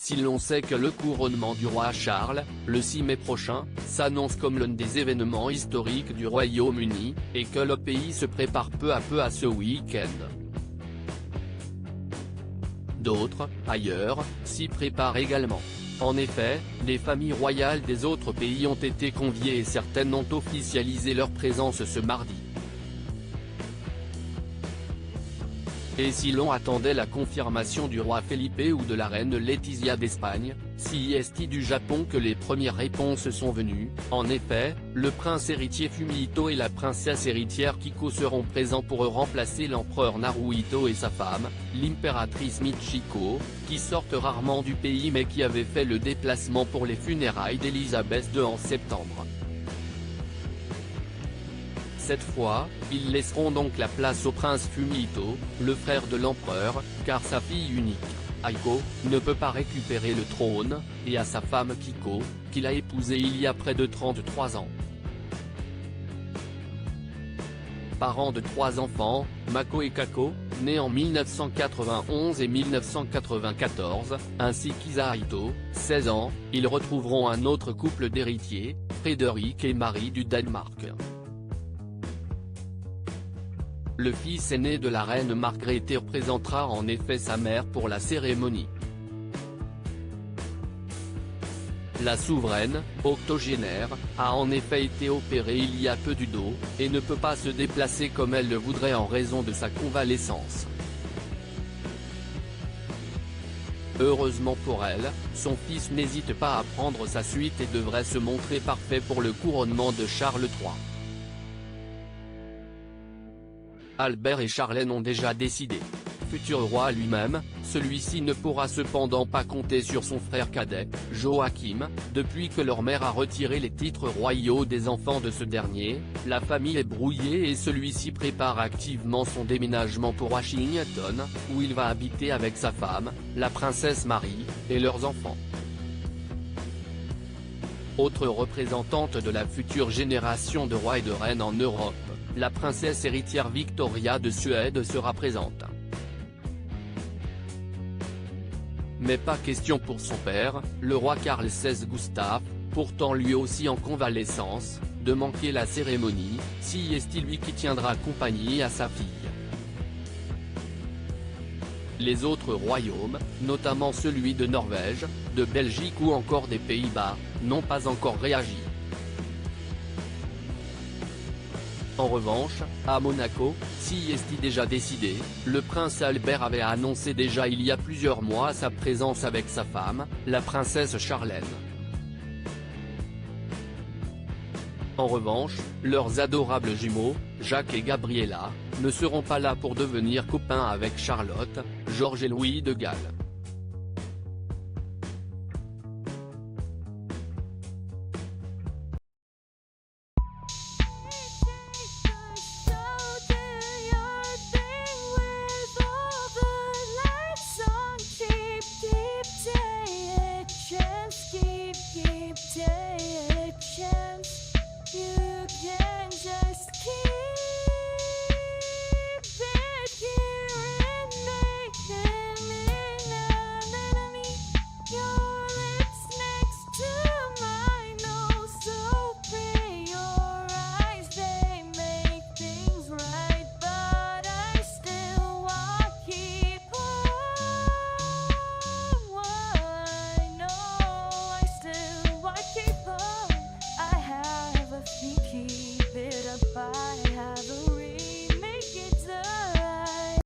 si l'on sait que le couronnement du roi Charles, le 6 mai prochain, s'annonce comme l'un des événements historiques du Royaume-Uni, et que le pays se prépare peu à peu à ce week-end. D'autres, ailleurs, s'y préparent également. En effet, les familles royales des autres pays ont été conviées et certaines ont officialisé leur présence ce mardi. Et si l'on attendait la confirmation du roi Felipe ou de la reine Letizia d'Espagne, si est du Japon que les premières réponses sont venues. En effet, le prince héritier Fumihito et la princesse héritière Kiko seront présents pour remplacer l'empereur Naruhito et sa femme, l'impératrice Michiko, qui sortent rarement du pays mais qui avait fait le déplacement pour les funérailles d'Elisabeth II en septembre. Cette fois, ils laisseront donc la place au prince Fumihito, le frère de l'empereur, car sa fille unique, Aiko, ne peut pas récupérer le trône, et à sa femme Kiko, qu'il a épousée il y a près de 33 ans. Parents de 3 enfants, Mako et Kako, nés en 1991 et 1994, ainsi qu'Isahito, 16 ans, ils retrouveront un autre couple d'héritiers, Frédéric et Marie du Danemark. Le fils aîné de la reine Margrethe représentera en effet sa mère pour la cérémonie. La souveraine, octogénaire, a en effet été opérée il y a peu du dos, et ne peut pas se déplacer comme elle le voudrait en raison de sa convalescence. Heureusement pour elle, son fils n'hésite pas à prendre sa suite et devrait se montrer parfait pour le couronnement de Charles III. Albert et Charlène ont déjà décidé. Futur roi lui-même, celui-ci ne pourra cependant pas compter sur son frère cadet, Joachim, depuis que leur mère a retiré les titres royaux des enfants de ce dernier. La famille est brouillée et celui-ci prépare activement son déménagement pour Washington, où il va habiter avec sa femme, la princesse Marie, et leurs enfants. Autre représentante de la future génération de rois et de reines en Europe, la princesse héritière Victoria de Suède sera présente. Mais pas question pour son père, le roi Carl XVI Gustaf, pourtant lui aussi en convalescence, de manquer la cérémonie, si est lui qui tiendra compagnie à sa fille. Les autres royaumes, notamment celui de Norvège, de Belgique ou encore des Pays-Bas, n'ont pas encore réagi. En revanche, à Monaco, si est déjà décidé, le prince Albert avait annoncé déjà il y a plusieurs mois sa présence avec sa femme, la princesse Charlène. En revanche, leurs adorables jumeaux, Jacques et Gabriella, ne seront pas là pour devenir copains avec Charlotte, Georges et Louis de Galles.